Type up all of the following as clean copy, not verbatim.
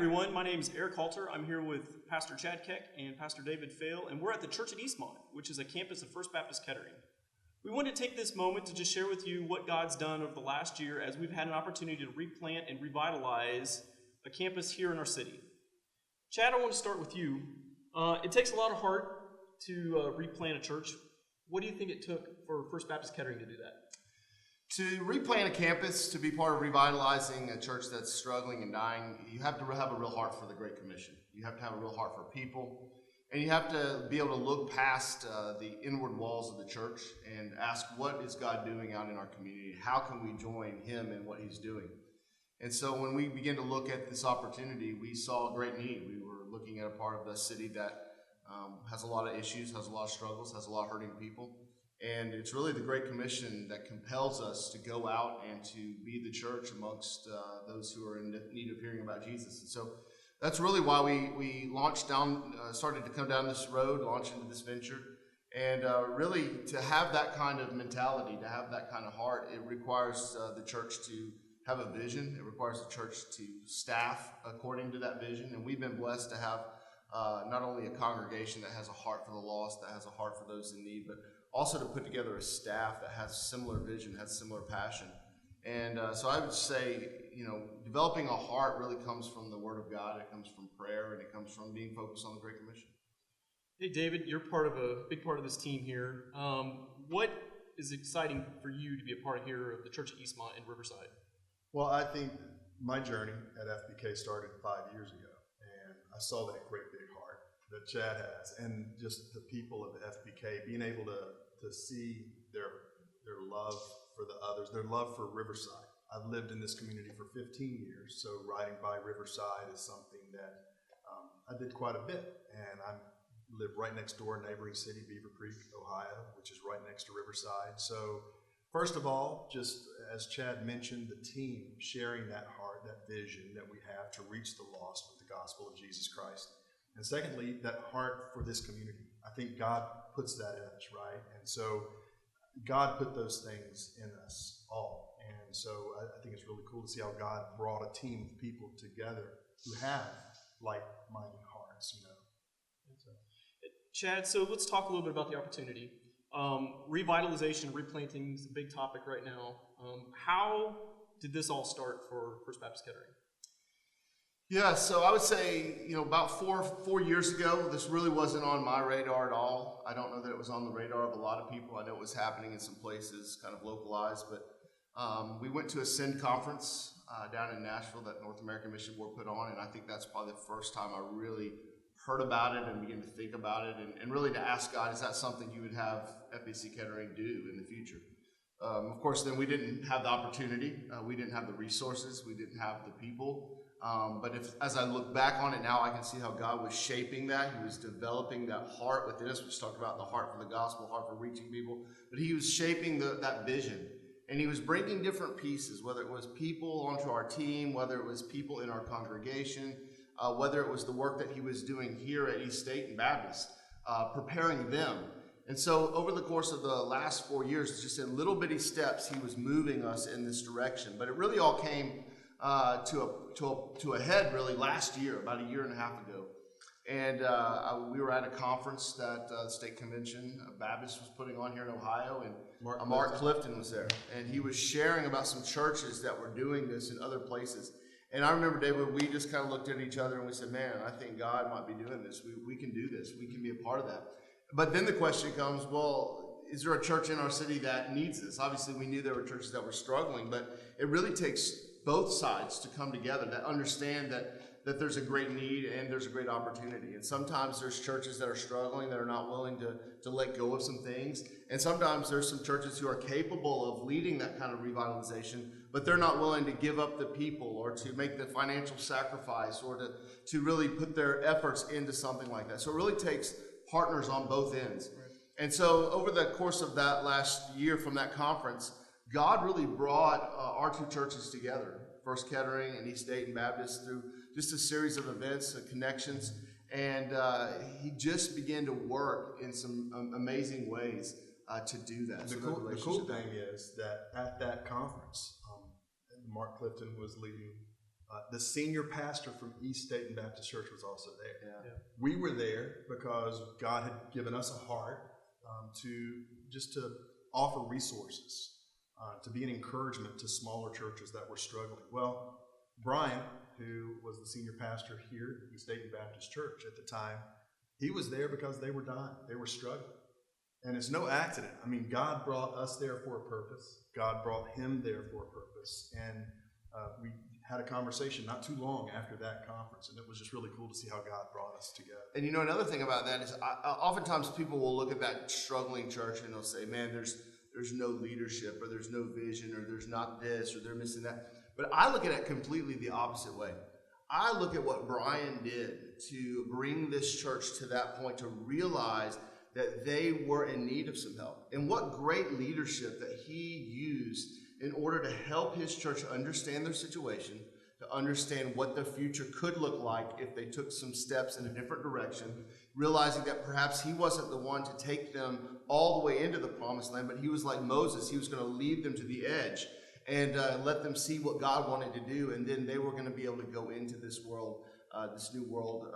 everyone. My name is Eric Halter. I'm here with Pastor Chad Keck and Pastor David Faile, and we're at the church at Eastmont, which is a campus of First Baptist Kettering. We want to take this moment to just share with you what God's done over the last year as we've had an opportunity to replant and revitalize a campus here in our city. Chad, I want to start with you. It takes a lot of heart to replant a church. What do you think it took for First Baptist Kettering to do that? To replant a campus, to be part of revitalizing a church that's struggling and dying, you have to have a real heart for the Great Commission. You have to have a real heart for people, and you have to be able to look past the inward walls of the church and ask, what is God doing out in our community? How can we join Him in what He's doing? And so when we begin to look at this opportunity, we saw a great need. We were looking at a part of the city that has a lot of issues, has a lot of struggles, has a lot of hurting people. And it's really the Great Commission that compels us to go out and to be the church amongst those who are in need of hearing about Jesus. And so that's really why we launched down, started to come down this road, launch into this venture. And really to have that kind of mentality, to have that kind of heart, it requires the church to have a vision. It requires the church to staff according to that vision. And we've been blessed to have not only a congregation that has a heart for the lost, that has a heart for those in need, but also to put together a staff that has similar vision, has similar passion. And so I would say, developing a heart really comes from the Word of God. It comes from prayer, and it comes from being focused on the Great Commission. Hey, David, you're a big part of this team here. What is exciting for you to be a part here of the church at Eastmont in Riverside? Well, I think my journey at FBK started 5 years ago, and I saw that great big heart that Chad has, and just the people of FBK being able to see their love for the others, their love for Riverside. I've lived in this community for 15 years, so riding by Riverside is something that I did quite a bit, and I live right next door, neighboring city, Beaver Creek, Ohio, which is right next to Riverside. So first of all, just as Chad mentioned, the team sharing that heart, that vision that we have to reach the lost with the gospel of Jesus Christ. And secondly, that heart for this community. I think God puts that in us, right? And so God put those things in us all. And so I think it's really cool to see how God brought a team of people together who have like-minded hearts, Chad, so let's talk a little bit about the opportunity. Revitalization, replanting is a big topic right now. How did this all start for First Baptist Kettering? Yeah, so I would say, about four years ago, this really wasn't on my radar at all. I don't know that it was on the radar of a lot of people. I know it was happening in some places, kind of localized, but we went to a SEND conference down in Nashville that North American Mission Board put on, and I think that's probably the first time I really heard about it and began to think about it, and really to ask God, is that something you would have FBC Kettering do in the future? Of course, then we didn't have the opportunity. We didn't have the resources. We didn't have the people. But as I look back on it now, I can see how God was shaping that. He was developing that heart within us. We just talked about the heart for the gospel, heart for reaching people. But He was shaping that vision. And He was bringing different pieces, whether it was people onto our team, whether it was people in our congregation, whether it was the work that He was doing here at East Dayton Baptist, preparing them. And so over the course of the last 4 years, just in little bitty steps, He was moving us in this direction. But it really all came to a head really last year, about a year and a half ago. And we were at a conference that the State Convention of Baptists was putting on here in Ohio, and Mark Clifton was there. And he was sharing about some churches that were doing this in other places. And I remember, David, we just kind of looked at each other and we said, man, I think God might be doing this. We can do this. We can be a part of that. But then the question comes, well, is there a church in our city that needs this? Obviously, we knew there were churches that were struggling, but it really takes both sides to come together, that understand that there's a great need and there's a great opportunity. And sometimes there's churches that are struggling, that are not willing to let go of some things. And sometimes there's some churches who are capable of leading that kind of revitalization, but they're not willing to give up the people or to make the financial sacrifice or to really put their efforts into something like that. So it really takes partners on both ends. Right. And so over the course of that last year from that conference, God really brought our two churches together, First Kettering and East Dayton Baptist, through just a series of events and connections. And He just began to work in some amazing ways to do that. The cool thing is that at that conference, Mark Clifton was leading The senior pastor from East Dayton Baptist Church was also there. Yeah. We were there because God had given us a heart to offer resources, to be an encouragement to smaller churches that were struggling. Well, Brian, who was the senior pastor here at East Dayton Baptist Church at the time, he was there because they were dying. They were struggling. And it's no accident. I mean, God brought us there for a purpose. God brought him there for a purpose. And we had a conversation not too long after that conference, and it was just really cool to see how God brought us together. And you know, another thing about that is oftentimes people will look at that struggling church and they'll say, man, there's no leadership, or there's no vision, or there's not this, or they're missing that. But I look at it completely the opposite way. I look at what Brian did to bring this church to that point, to realize that they were in need of some help. And what great leadership that he used in order to help his church understand their situation, to understand what their future could look like if they took some steps in a different direction, realizing that perhaps he wasn't the one to take them all the way into the promised land, but he was like Moses. He was going to lead them to the edge and let them see what God wanted to do, and then they were going to be able to go into this world, this new world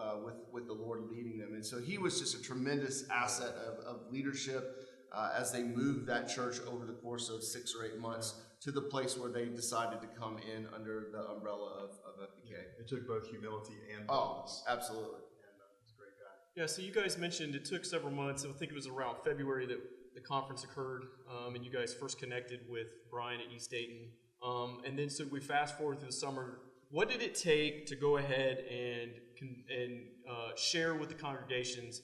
with the Lord leading them. And so he was just a tremendous asset of leadership as they moved that church over the course of 6 or 8 months to the place where they decided to come in under the umbrella of FBK. It took both humility and boldness. Oh, absolutely. And he's a great guy. Yeah, so you guys mentioned it took several months. I think it was around February that the conference occurred, and you guys first connected with Brian at East Dayton. And then so we fast forward through the summer. What did it take to go ahead and share with the congregations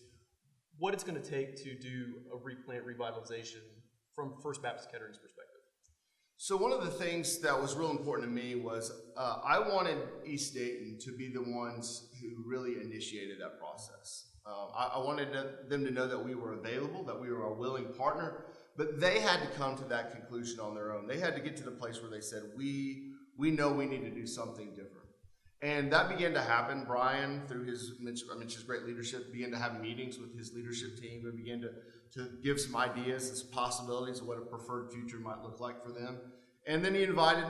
what it's going to take to do a replant revitalization from First Baptist Kettering's perspective? So one of the things that was real important to me was I wanted East Dayton to be the ones who really initiated that process. I wanted them to know that we were available, that we were a willing partner, but they had to come to that conclusion on their own. They had to get to the place where they said, we know we need to do something different. And that began to happen. Brian, through his great leadership, began to have meetings with his leadership team and began to give some ideas and some possibilities of what a preferred future might look like for them. And then he invited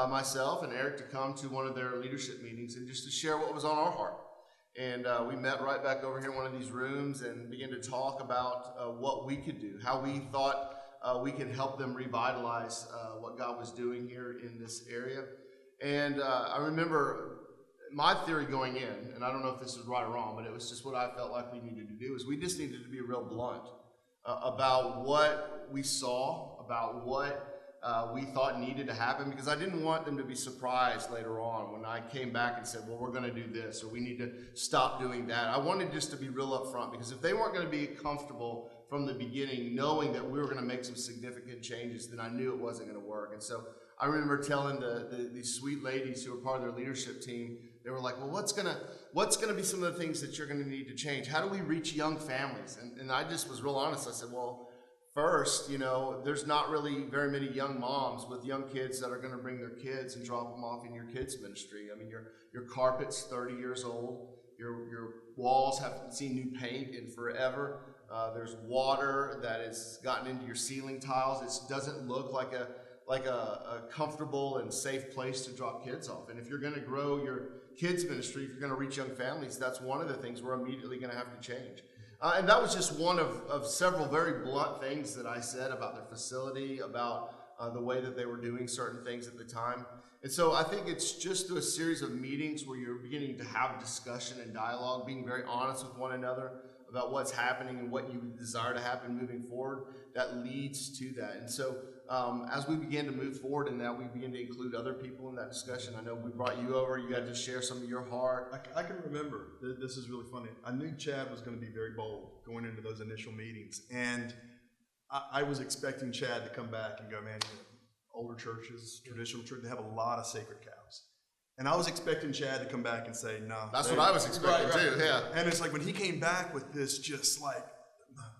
myself and Eric to come to one of their leadership meetings and just to share what was on our heart. And we met right back over here in one of these rooms and began to talk about what we could do, how we thought we could help them revitalize what God was doing here in this area. And I remember my theory going in, and I don't know if this is right or wrong, but it was just what I felt like we needed to do, is we just needed to be real blunt about what we saw, about what we thought needed to happen, because I didn't want them to be surprised later on when I came back and said, well, we're going to do this, or we need to stop doing that. I wanted just to be real up front, because if they weren't going to be comfortable from the beginning knowing that we were going to make some significant changes, then I knew it wasn't going to work. And so I remember telling these sweet ladies who were part of their leadership team, they were like, well, what's gonna be some of the things that you're gonna need to change? How do we reach young families? And I just was real honest. I said, well, first, there's not really very many young moms with young kids that are gonna bring their kids and drop them off in your kids ministry. I mean, your carpet's 30 years old. Your walls haven't seen new paint in forever. There's water that has gotten into your ceiling tiles. It doesn't look like a comfortable and safe place to drop kids off. And if you're going to grow your kids ministry, if you're going to reach young families, that's one of the things we're immediately going to have to change. And that was just one of several very blunt things that I said about their facility, about the way that they were doing certain things at the time. And so I think it's just through a series of meetings where you're beginning to have discussion and dialogue, being very honest with one another about what's happening and what you desire to happen moving forward, that leads to that. And so as we began to move forward in that, we began to include other people in that discussion. I know we brought you over. You got to share some of your heart. I can remember, this is really funny. I knew Chad was going to be very bold going into those initial meetings. And I was expecting Chad to come back and go, man, older churches, traditional churches, they have a lot of sacred cows. And I was expecting Chad to come back and say, no. That's what I was expecting too, yeah. And it's like when he came back with this, just like,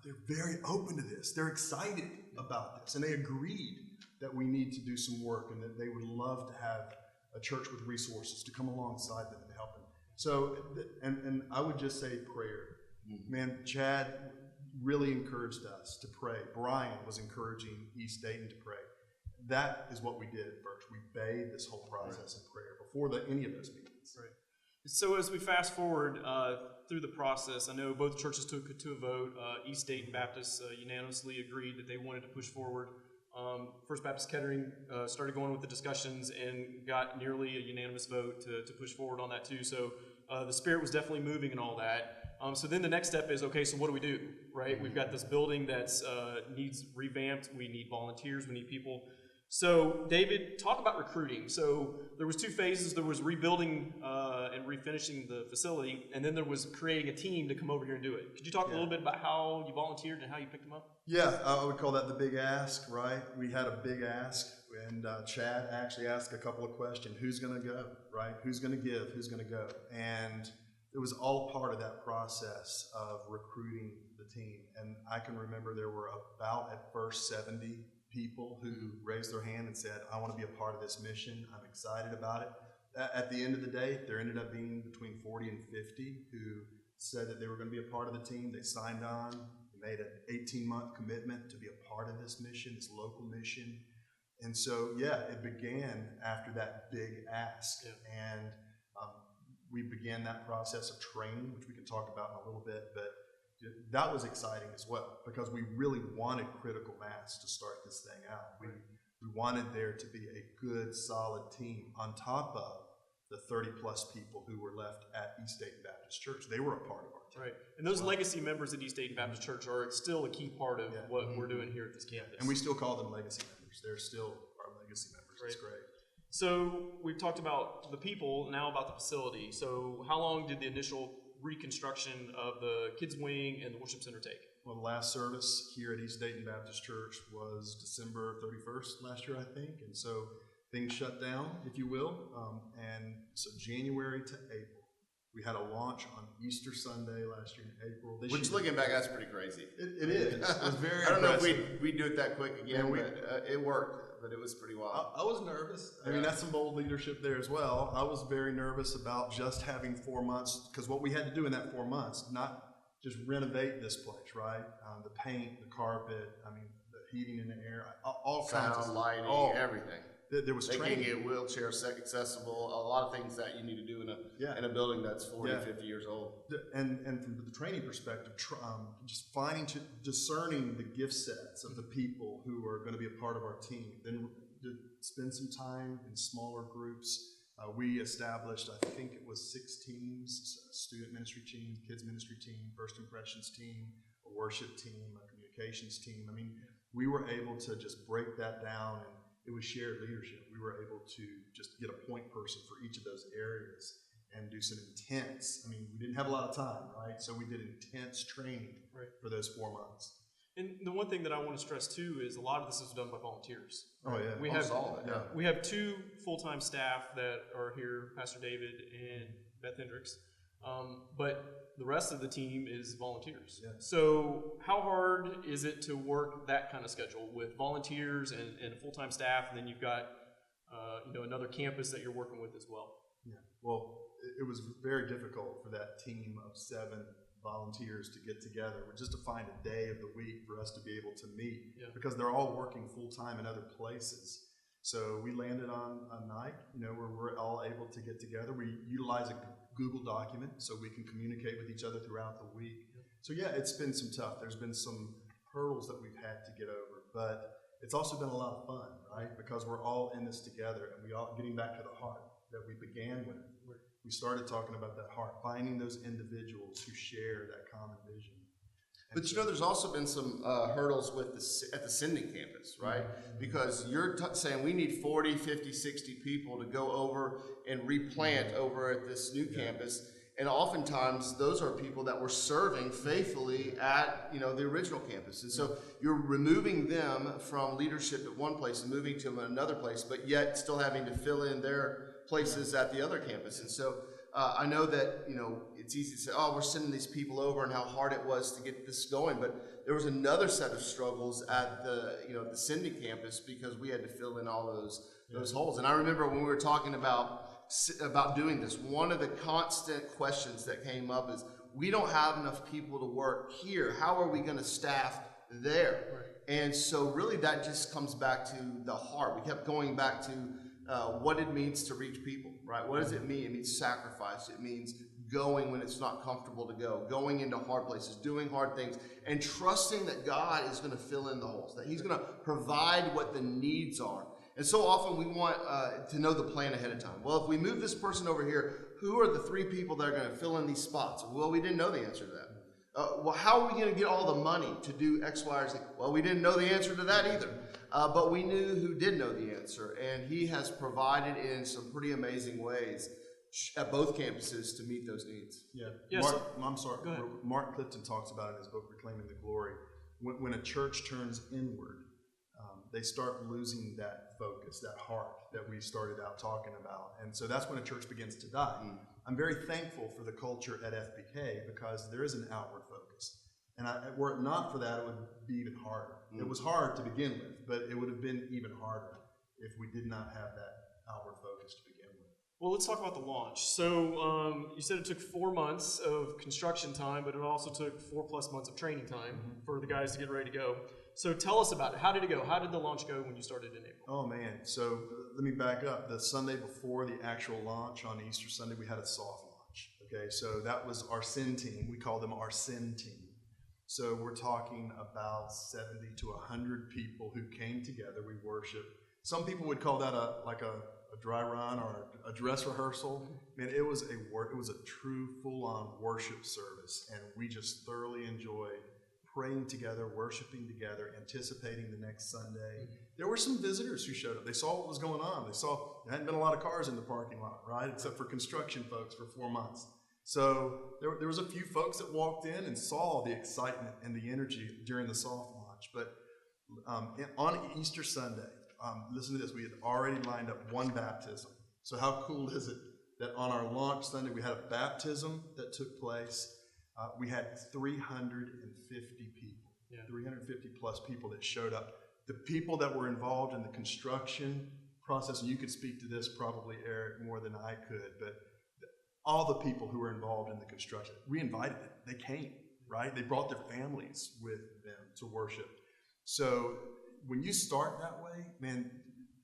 they're very open to this. They're excited about this. And they agreed that we need to do some work and that they would love to have a church with resources to come alongside them and help them. So, and I would just say prayer. Man, Chad really encouraged us to pray. Brian was encouraging East Dayton to pray. that is what we did at first. We bathed this whole process in prayer before any of those meetings. Right. So as we fast forward through the process, I know both churches took it to a vote. East Dayton Baptist unanimously agreed that they wanted to push forward. First Baptist Kettering started going with the discussions and got nearly a unanimous vote to push forward on that too. So the Spirit was definitely moving and all that. So then the next step is, okay, so what do we do, right? We've got this building that's needs revamped. We need volunteers. We need people. So David, talk about recruiting. So there was two phases. There was rebuilding and refinishing the facility, and then there was creating a team to come over here and do it. Could you talk a little bit about how you volunteered and how you picked them up? Yeah, I would call that the big ask, right? We had a big ask, and Chad actually asked a couple of questions. Who's going to go, right? Who's going to give? Who's going to go? And it was all part of that process of recruiting the team. And I can remember there were about at first 70 people who raised their hand and said, I want to be a part of this mission. I'm excited about it. At the end of the day, there ended up being between 40 and 50 who said that they were going to be a part of the team. They signed on, they made an 18-month commitment to be a part of this mission, this local mission. And so, yeah, it began after that big ask. Yeah. And we began that process of training, which we can talk about in a little bit, but that was exciting as well because we really wanted critical mass to start this thing out. We wanted there to be a good, solid team on top of the 30-plus people who were left at East Dayton Baptist Church. They were a part of our team. Right. And those legacy members at East Dayton Baptist Church are still a key part of what we're doing here at this campus. And we still call them legacy members. They're still our legacy members. Right. It's great. So we've talked about the people, now about the facility. So how long did the initial reconstruction of the kids wing and the worship center take? Well, the last service here at East Dayton Baptist Church was December 31st last year, I think. And so things shut down, if you will. And so January to April. We had a launch on Easter Sunday last year in April. Which, looking back, that's pretty crazy. It is. It was very I don't impressive. know if we'd do it that quick again, but it worked. But it was pretty wild. I was nervous. I mean, that's some bold leadership there as well. I was very nervous about just having 4 months, because what we had to do in that 4 months, not just renovate this place, right? The paint, the carpet, I mean, the heating in the air, all kinds of lighting, everything. There was making training. it wheelchair accessible, a lot of things that you need to do in a building that's 40, 50 years old. And from the training perspective, just discerning the gift sets of the people who are going to be a part of our team. Then to spend some time in smaller groups. We established, I think it was 6 teams: a student ministry team, kids ministry team, first impressions team, a worship team, a communications team. I mean, we were able to just break that down, and it was shared leadership. We were able to just get a point person for each of those areas and do some intense, I mean, we didn't have a lot of time, right? So we did intense training for those 4 months. And the one thing that I want to stress too is a lot of this is done by volunteers. Oh yeah, we have 2 full-time staff that are here, Pastor David and Beth Hendricks, but the rest of the team is volunteers. Yeah. So how hard is it to work that kind of schedule with volunteers and a full-time staff, and then you've got another campus that you're working with as well? Yeah. Well, it was very difficult for that team of 7 volunteers to get together, just to find a day of the week for us to be able to meet, because they're all working full-time in other places. So we landed on a night, where we're all able to get together. We utilize a Google document so we can communicate with each other throughout the week. So yeah, it's been some tough. There's been some hurdles that we've had to get over, but it's also been a lot of fun, right? Because we're all in this together, and we all getting back to the heart that we began with. We started talking about that heart, finding those individuals who share that common vision. But there's also been some hurdles with at the sending campus, right? Mm-hmm. Because you're saying we need 40, 50, 60 people to go over and replant over at this new campus. And oftentimes those are people that were serving faithfully at, the original campus. And so you're removing them from leadership at one place and moving to another place, but yet still having to fill in their places at the other campus. And so I know that, it's easy to say, oh, we're sending these people over and how hard it was to get this going. But there was another set of struggles at the sending campus because we had to fill in all those holes. And I remember when we were talking about doing this, one of the constant questions that came up is, we don't have enough people to work here. How are we going to staff there? Right. And so really that just comes back to the heart. We kept going back to what it means to reach people, right? What does it mean? It means sacrifice. It means going when it's not comfortable to go, going into hard places, doing hard things, and trusting that God is going to fill in the holes, that he's going to provide what the needs are. And so often we want to know the plan ahead of time. Well, if we move this person over here, who are the 3 people that are going to fill in these spots? Well, we didn't know the answer to that. Well, how are we going to get all the money to do X, Y, or Z? Well, we didn't know the answer to that either. But we knew who did know the answer, and he has provided in some pretty amazing ways at both campuses to meet those needs. Yeah. Yes. I'm sorry. Go ahead. Mark Clifton talks about it in his book, Reclaiming the Glory. When a church turns inward, they start losing that focus, that heart that we started out talking about. And so that's when a church begins to die. I'm very thankful for the culture at FBK because there is an outward focus. And were it not for that, it would be even harder. It was hard to begin with, but it would have been even harder if we did not have that outward focus to begin with. Well, let's talk about the launch. So you said it took 4 months of construction time, but it also took 4+ months of training time for the guys to get ready to go. So tell us about it. How did it go? How did the launch go when you started in April? Oh, man. So let me back up. The Sunday before the actual launch on Easter Sunday, we had a soft launch. Okay, so that was our sin team. We call them our sin team. So we're talking about 70 to 100 people who came together. We worshiped. Some people would call that a dry run or a dress rehearsal. Man, it was a true full-on worship service, and we just thoroughly enjoyed praying together, worshiping together, anticipating the next Sunday. There were some visitors who showed up. They saw what was going on. They saw there hadn't been a lot of cars in the parking lot, right? Except for construction folks for 4 months. So there was a few folks that walked in and saw the excitement and the energy during the soft launch. But on Easter Sunday, listen to this, we had already lined up 1 baptism. So how cool is it that on our launch Sunday, we had a baptism that took place. We had 350 people, 350 plus people that showed up. The people that were involved in the construction process, and you could speak to this probably, Eric, more than I could, but all the people who were involved in the construction, we invited them. They came, right? They brought their families with them to worship. So when you start that way, man,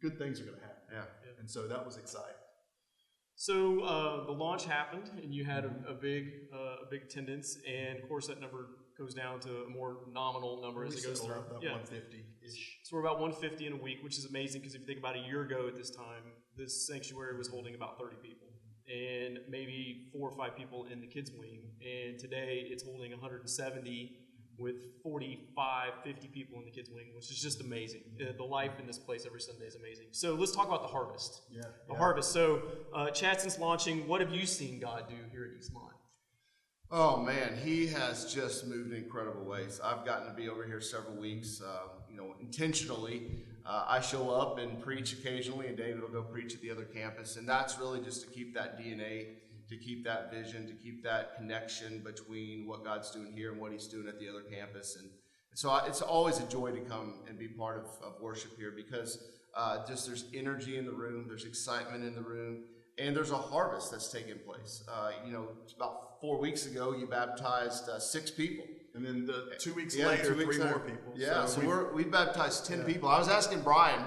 good things are going to happen. Yeah. And so that was exciting. So the launch happened, and you had a big attendance, and of course that number goes down to a more nominal number as it goes through. About 150-ish. So we're about 150 in a week, which is amazing because if you think about a year ago at this time, this sanctuary was holding about 30 people, and maybe 4 or 5 people in the kids wing, and today it's holding 170 with 45, 50 people in the kids wing, which is just amazing. The life in this place every Sunday is amazing. So let's talk about the harvest. The harvest. So Chad, since launching, what have you seen God do here at Eastmont? Oh man, he has just moved in incredible ways. I've gotten to be over here several weeks, intentionally. I show up and preach occasionally, and David will go preach at the other campus, and that's really just to keep that DNA, to keep that vision, to keep that connection between what God's doing here and what he's doing at the other campus. And so it's always a joy to come and be part of worship here because there's energy in the room, there's excitement in the room, and there's a harvest that's taking place. About 4 weeks ago, you baptized 6 people. And then 2 weeks later, 3 more people. Yeah, so we baptized 10 people. I was asking Brian,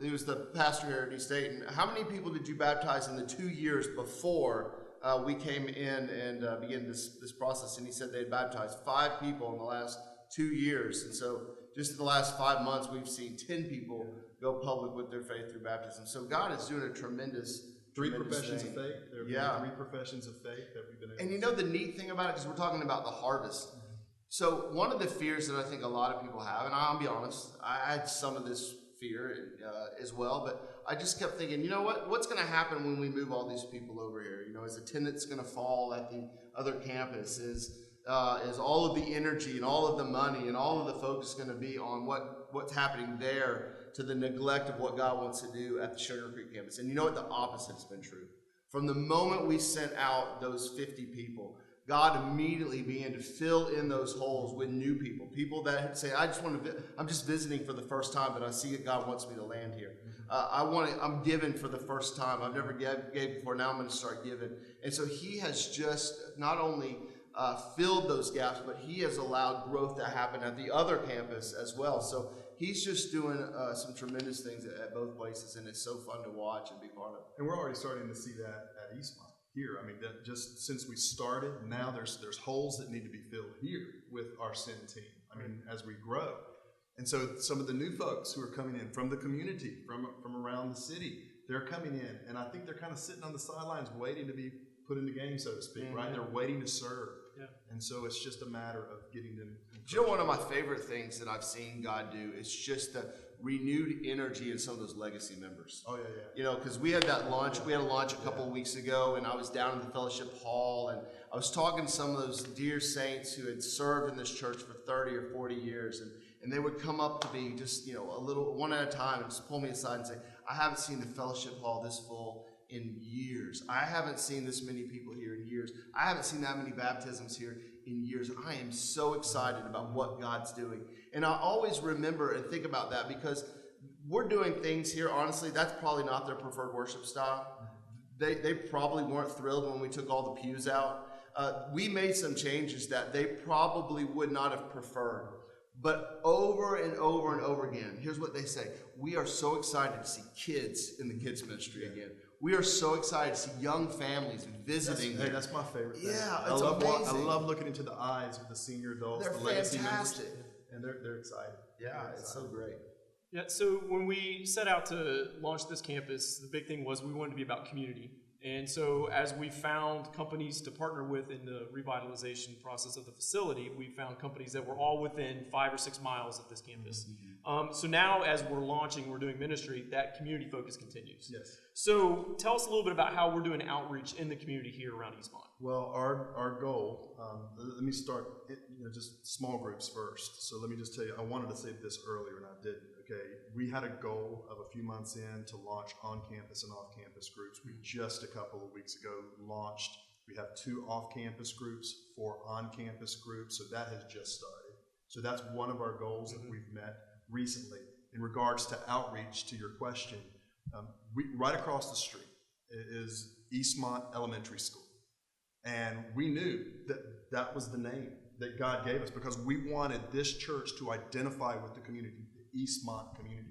who was the pastor here at East Dayton, how many people did you baptize in the 2 years before we came in and began this process? And he said they had baptized 5 people in the last 2 years. And so just in the last 5 months, we've seen 10 people go public with their faith through baptism. So God is doing a tremendous 3 professions thing. of faith. There have been 3 professions of faith that we've been able to the neat thing about it, because we're talking about the harvest. So one of the fears that I think a lot of people have, and I'll be honest, I had some of this fear as well, but I just kept thinking, what's going to happen when we move all these people over here? Is attendance going to fall at the other campus? Is all of the energy and all of the money and all of the focus going to be on what's happening there to the neglect of what God wants to do at the Sugar Creek campus? And you know what? The opposite has been true. From the moment we sent out those 50 people, God immediately began to fill in those holes with new people. People that say, I'm just visiting for the first time, but I see that God wants me to land here. I'm giving for the first time. I've never gave before. Now I'm going to start giving. And so he has just not only filled those gaps, but he has allowed growth to happen at the other campus as well. So he's just doing some tremendous things at both places, and it's so fun to watch and be part of. And we're already starting to see that at Eastmont here. I mean, that just since we started, now there's holes that need to be filled here with our SIN team. I mean, as we grow. And so some of the new folks who are coming in from the community, from around the city, they're coming in, and I think they're kind of sitting on the sidelines waiting to be put in the game, so to speak, right? They're waiting to serve. Yeah. And so it's just a matter of getting them. Do you know one of my favorite things that I've seen God do is just the renewed energy in some of those legacy members. Oh, yeah. You know, because we had that lunch. We had a lunch a couple of weeks ago, and I was down in the fellowship hall, and I was talking to some of those dear saints who had served in this church for 30 or 40 years, and they would come up to me just, you know, a little, one at a time, and just pull me aside and say, I haven't seen the fellowship hall this full in years. I haven't seen this many people here in years. I haven't seen that many baptisms here in years. I am so excited about what God's doing. And I always remember and think about that because we're doing things here, honestly, that's probably not their preferred worship style. They probably weren't thrilled when we took all the pews out. We made some changes that they probably would not have preferred. But over and over and over again, here's what they say. We are so excited to see kids in the kids ministry again. We are so excited to see young families visiting. That's my favorite thing. Yeah, I love looking into the eyes of the senior adults, they're the legacy fantastic. members, and they're excited. Yeah, it's so great. Yeah, so when we set out to launch this campus, the big thing was we wanted to be about community. And so as we found companies to partner with in the revitalization process of the facility, we found companies that were all within 5 or 6 miles of this campus. So now as we're launching, we're doing ministry, that community focus continues. Yes. So tell us a little bit about how we're doing outreach in the community here around Eastmont. Well, our goal, let me start, just small groups first. So let me just tell you, I wanted to say this earlier and I didn't. Okay, we had a goal of a few months in to launch on-campus and off-campus groups. We just a couple of weeks ago launched. We have 2 off-campus groups, 4 on-campus groups, so that has just started. So that's one of our goals that we've met recently. In regards to outreach, to your question, right across the street is Eastmont Elementary School. And we knew that that was the name that God gave us because we wanted this church to identify with the community. Eastmont community.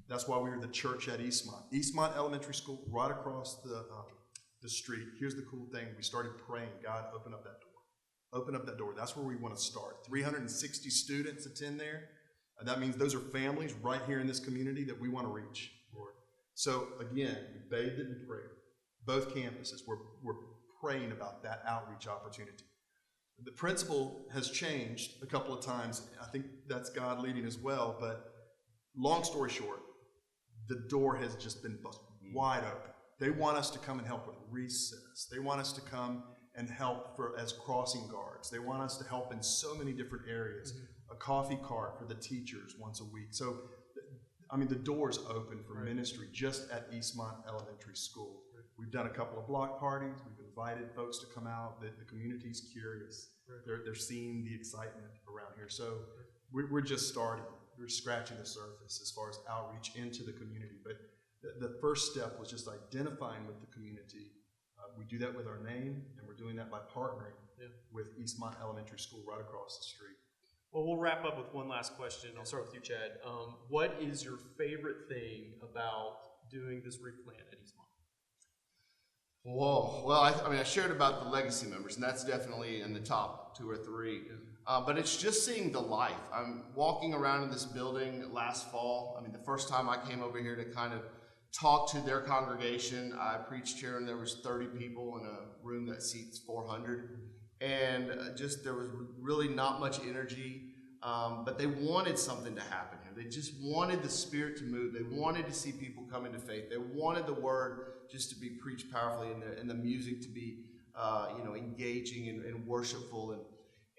That's why we were the church at Eastmont. Eastmont Elementary School, right across the street. Here's the cool thing. We started praying, God, open up that door. Open up that door. That's where we want to start. 360 students attend there. And that means those are families right here in this community that we want to reach, Lord. So again, we bathed it in prayer. Both campuses, we're praying about that outreach opportunity. The principal has changed a couple of times. I think that's God leading as well, but long story short, the door has just been busted wide open. They want us to come and help with recess. They want us to come and help as crossing guards. They want us to help in so many different areas. A coffee cart for the teachers once a week. So, I mean, the door's open for ministry just at Eastmont Elementary School. We've done a couple of block parties. We've invited folks to come out. The community's curious. They're seeing the excitement around here. So we're just starting. We're scratching the surface as far as outreach into the community. But the first step was just identifying with the community. We do that with our name, and we're doing that by partnering with Eastmont Elementary School right across the street. Well, we'll wrap up with one last question. I'll start with you, Chad. What is your favorite thing about doing this replant at Eastmont? Whoa. Well, I shared about the legacy members, and that's definitely in the top 2 or 3. But it's just seeing the life. I'm walking around in this building last fall. I mean, the first time I came over here to kind of talk to their congregation, I preached here, and there was 30 people in a room that seats 400. And there was really not much energy, but they wanted something to happen here. They just wanted the Spirit to move. They wanted to see people come into faith. They wanted the Word just to be preached powerfully and the music to be, engaging and worshipful.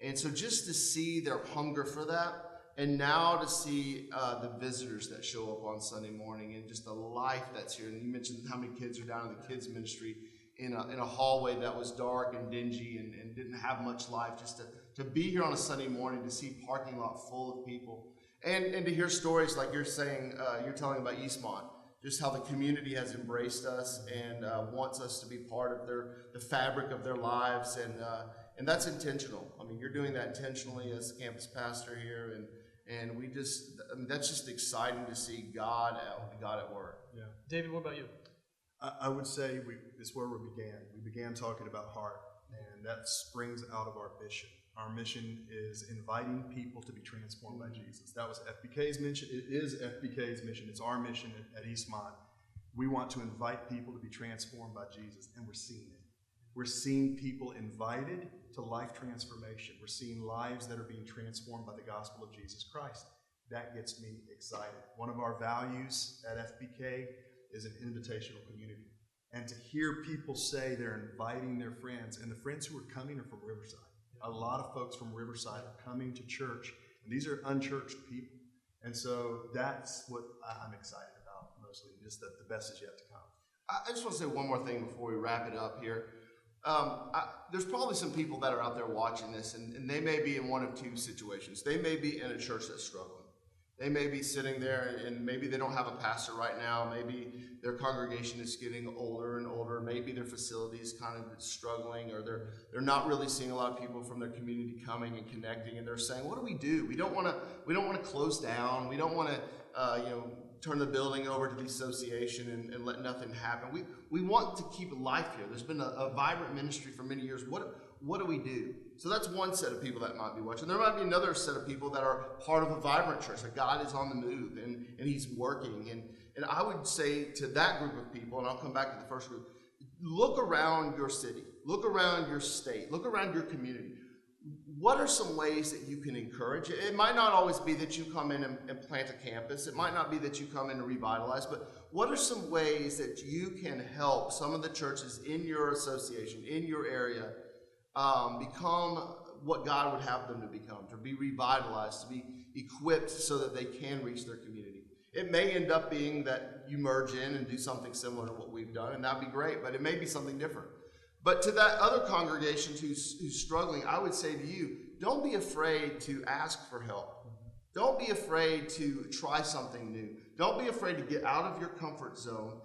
And so just to see their hunger for that, and now to see the visitors that show up on Sunday morning and just the life that's here. And you mentioned how many kids are down in the kids ministry in a hallway that was dark and dingy and didn't have much life. Just to be here on a Sunday morning, to see parking lot full of people. And to hear stories like you're saying, you're telling about Eastmont, just how the community has embraced us and wants us to be part of the fabric of their lives. And that's intentional. I mean, you're doing that intentionally as campus pastor here. And that's just exciting to see God at work. Yeah. David, what about you? I would say it's where we began. We began talking about heart, and that springs out of our mission. Our mission is inviting people to be transformed by Jesus. That was FBK's mission. It is FBK's mission. It's our mission at Eastmont. We want to invite people to be transformed by Jesus, and we're seeing it. We're seeing people invited to life transformation. We're seeing lives that are being transformed by the gospel of Jesus Christ. That gets me excited. One of our values at FBK is an invitational community. And to hear people say they're inviting their friends, and the friends who are coming are from Riverside. A lot of folks from Riverside are coming to church, and these are unchurched people. And so that's what I'm excited about mostly, just that the best is yet to come. I just want to say one more thing before we wrap it up here. There's probably some people that are out there watching this, and they may be in one of two situations. They may be in a church that's struggling. They may be sitting there, and maybe they don't have a pastor right now. Maybe their congregation is getting older and older. Maybe their facility is kind of struggling, or they're not really seeing a lot of people from their community coming and connecting. And they're saying, "What do we do? We don't want to close down. We don't want to turn the building over to the association and let nothing happen. We want to keep life here. There's been a vibrant ministry for many years. What do we do?" So that's one set of people that might be watching. There might be another set of people that are part of a vibrant church, that God is on the move and he's working. And I would say to that group of people, and I'll come back to the first group, look around your city, look around your state, look around your community. What are some ways that you can encourage? It might not always be that you come in and plant a campus. It might not be that you come in to revitalize, but what are some ways that you can help some of the churches in your association, in your area, become what God would have them to become, to be revitalized, to be equipped so that they can reach their community? It may end up being that you merge in and do something similar to what we've done, and that'd be great, but it may be something different. But to that other congregation who's struggling, I would say to you, don't be afraid to ask for help. Don't be afraid to try something new. Don't be afraid to get out of your comfort zone.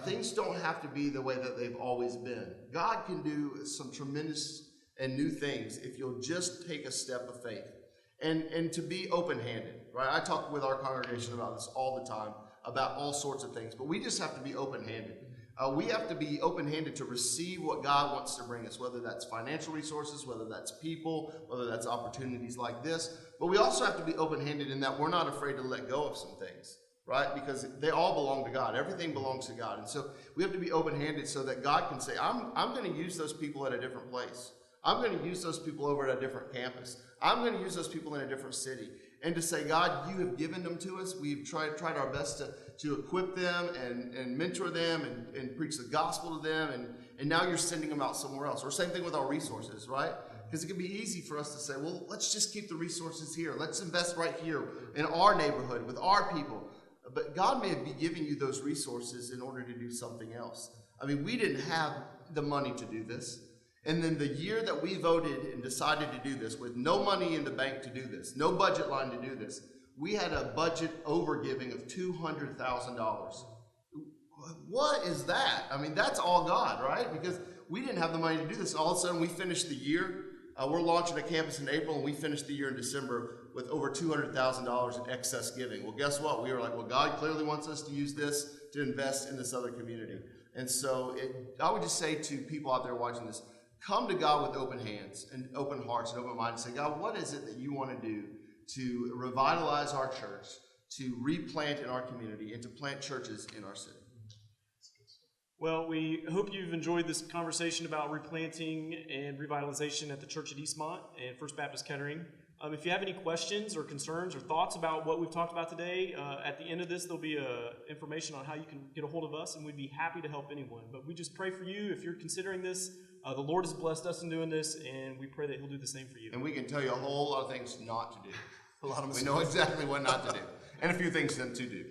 Things don't have to be the way that they've always been. God can do some tremendous and new things if you'll just take a step of faith. And to be open-handed, right? I talk with our congregation about this all the time, about all sorts of things, but we just have to be open-handed. We have to be open-handed to receive what God wants to bring us, whether that's financial resources, whether that's people, whether that's opportunities like this. But we also have to be open-handed in that we're not afraid to let go of some things, right? Because they all belong to God. Everything belongs to God. And so we have to be open-handed so that God can say, I'm going to use those people at a different place. I'm going to use those people over at a different campus. I'm going to use those people in a different city. And to say, God, you have given them to us. We've tried our best to equip them and mentor them and preach the gospel to them. And now you're sending them out somewhere else. Or same thing with our resources, right? Because it can be easy for us to say, well, let's just keep the resources here. Let's invest right here in our neighborhood with our people. But God may be giving you those resources in order to do something else. I mean, we didn't have the money to do this. And then the year that we voted and decided to do this, with no money in the bank to do this, no budget line to do this, we had a budget overgiving of $200,000. What is that? I mean, that's all God, right? Because we didn't have the money to do this. All of a sudden, we finished the year. We're launching a campus in April, and we finished the year in December with over $200,000 in excess giving. Well, guess what? We were like, well, God clearly wants us to use this to invest in this other community. And so I would just say to people out there watching this, come to God with open hands and open hearts and open minds and say, God, what is it that you want to do to revitalize our church, to replant in our community, and to plant churches in our city? Well, we hope you've enjoyed this conversation about replanting and revitalization at the church at Eastmont and First Baptist Kettering. If you have any questions or concerns or thoughts about what we've talked about today, at the end of this, there'll be information on how you can get a hold of us, and we'd be happy to help anyone. But we just pray for you if you're considering this. The Lord has blessed us in doing this, and we pray that He'll do the same for you. And we can tell you a whole lot of things not to do. A lot of we know exactly what not to do, and a few things then to do.